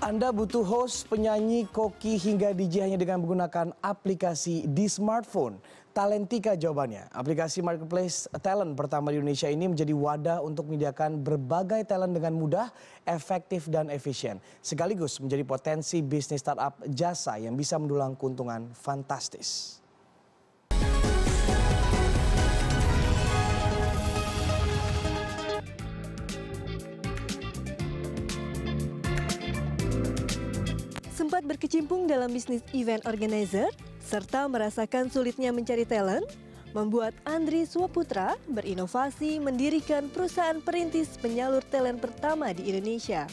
Anda butuh host, penyanyi, koki, hingga DJ hanya dengan menggunakan aplikasi di smartphone? Talentika jawabannya. Aplikasi marketplace talent pertama di Indonesia ini menjadi wadah untuk menyediakan berbagai talent dengan mudah, efektif, dan efisien. Sekaligus menjadi potensi bisnis startup jasa yang bisa mendulang keuntungan fantastis. Sempat berkecimpung dalam bisnis event organizer, serta merasakan sulitnya mencari talent, membuat Andri Swaputra berinovasi mendirikan perusahaan perintis penyalur talent pertama di Indonesia.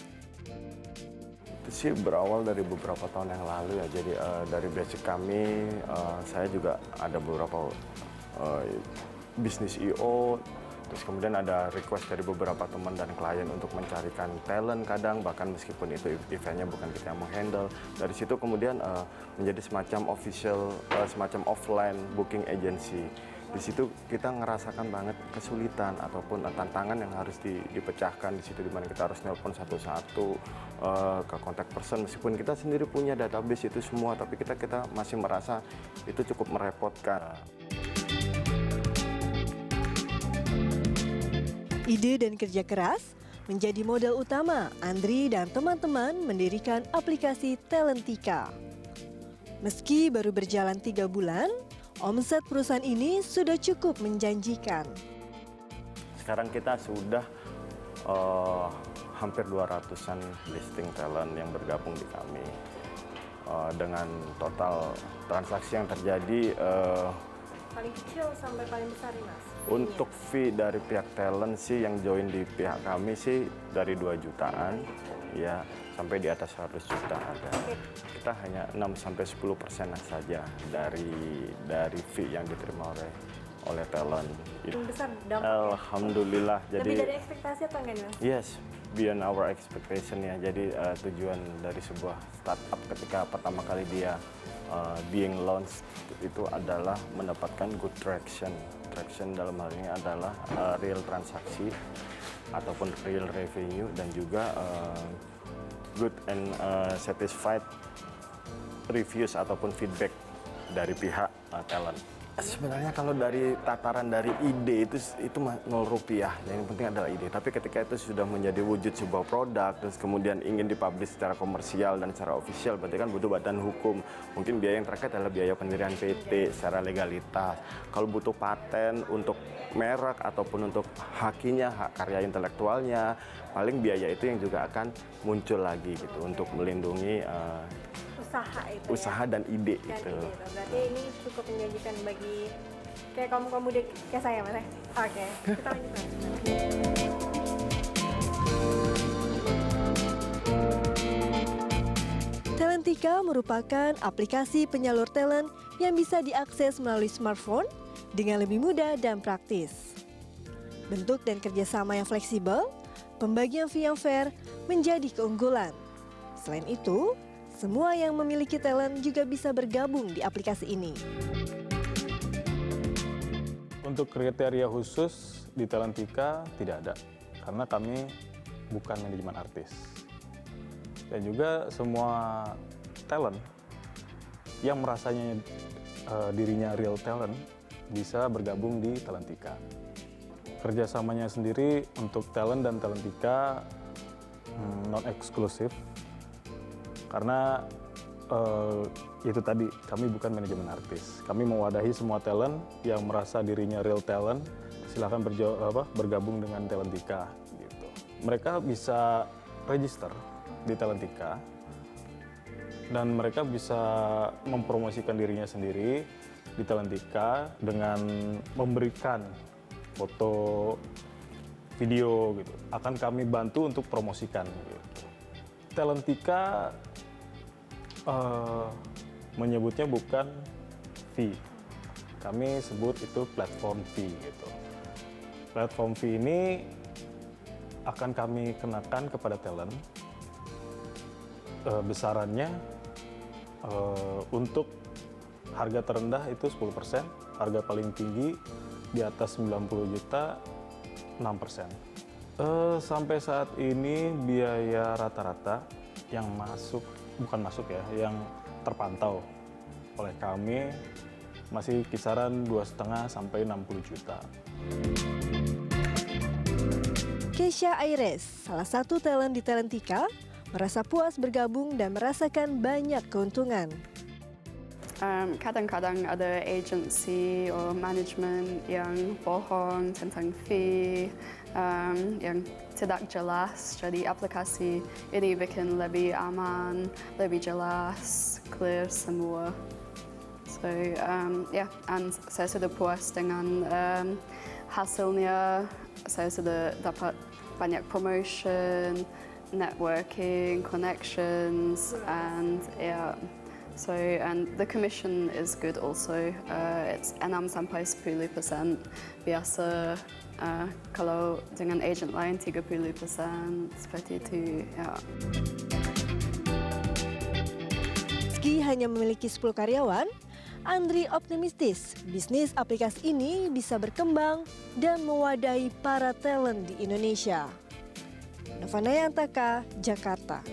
Itu sih berawal dari beberapa tahun yang lalu ya, jadi dari basic kami, saya juga ada beberapa bisnis I.O. Terus kemudian ada request dari beberapa teman dan klien untuk mencarikan talent kadang, bahkan meskipun itu eventnya bukan kita yang menghandle. Dari situ kemudian menjadi semacam official, semacam offline booking agency. Di situ kita ngerasakan banget kesulitan ataupun tantangan yang harus dipecahkan di situ, dimana kita harus nelpon satu-satu ke contact person. Meskipun kita sendiri punya database itu semua, tapi kita masih merasa itu cukup merepotkan. Ide dan kerja keras menjadi modal utama Andri dan teman-teman mendirikan aplikasi Talentika. Meski baru berjalan 3 bulan, omset perusahaan ini sudah cukup menjanjikan. Sekarang kita sudah hampir 200-an listing talent yang bergabung di kami. Dengan total transaksi yang terjadi Paling kecil sampai paling besar nih Mas? Untuk fee dari pihak talent sih yang join di pihak kami sih dari 2 jutaan ya sampai di atas 100 juta ada. Kita hanya 6-10% saja dari fee yang diterima oleh talent. Itu besar dampaknya. Alhamdulillah. Lebih jadi dari ekspektasi atau enggak nih Mas? Yes, beyond our expectation ya. Jadi tujuan dari sebuah startup ketika pertama kali dia being launched itu adalah mendapatkan good traction. Traction dalam hal ini adalah real transaksi ataupun real revenue dan juga good and satisfied reviews ataupun feedback dari pihak talent. Sebenarnya kalau dari tataran dari ide itu Rp0, yang penting adalah ide. Tapi ketika itu sudah menjadi wujud sebuah produk, terus kemudian ingin dipublish secara komersial dan secara official, berarti kan butuh badan hukum. Mungkin biaya yang terkait adalah biaya pendirian PT secara legalitas. Kalau butuh paten untuk merek ataupun untuk hakinya, hak karya intelektualnya, paling biaya itu yang juga akan muncul lagi gitu untuk melindungi usaha dan ide itu. Berarti ini cukup menjanjikan bagi kayak kaum muda kayak saya Mas. Oke, kita lanjut. Talentika merupakan aplikasi penyalur talent yang bisa diakses melalui smartphone dengan lebih mudah dan praktis. Bentuk dan kerjasama yang fleksibel, pembagian fee yang fair menjadi keunggulan. Selain itu, semua yang memiliki talent juga bisa bergabung di aplikasi ini. Untuk kriteria khusus di Talentika tidak ada, karena kami bukan manajemen artis. Dan juga semua talent yang merasanya dirinya real talent bisa bergabung di Talentika. Kerjasamanya sendiri untuk talent dan Talentika non-eksklusif. Karena itu tadi, kami bukan manajemen artis. Kami mewadahi semua talent yang merasa dirinya real talent, silahkan bergabung dengan Talentika. Gitu. Mereka bisa register di Talentika, dan mereka bisa mempromosikan dirinya sendiri di Talentika dengan memberikan foto, video, gitu. Akan kami bantu untuk promosikan. Gitu. Talentika menyebutnya bukan fee, kami sebut itu platform fee gitu. Platform fee ini akan kami kenakan kepada talent. Besarannya untuk harga terendah itu 10%, harga paling tinggi di atas 90 juta 6%. Sampai saat ini biaya rata-rata yang bukan masuk ya, yang terpantau oleh kami masih kisaran 2,5 sampai 60 juta. Keisha Aires, salah satu talent di Talentika, merasa puas bergabung dan merasakan banyak keuntungan. Kadang-kadang ada agensi atau manajemen yang bohong tentang fee, yang tidak jelas. Jadi aplikasi ini bikin lebih aman, lebih jelas, clear semua. So and saya sudah puas dengan hasilnya. Saya sudah dapat banyak promotion, networking, connections, and so and the commission is good also. It's 6 sampai 10%. Biasa kalau dengan agent lain 30% seperti itu. Ya. Meski hanya memiliki 10 karyawan, Andri optimistis bisnis aplikasi ini bisa berkembang dan mewadahi para talent di Indonesia. Nova Nayantaka, Jakarta.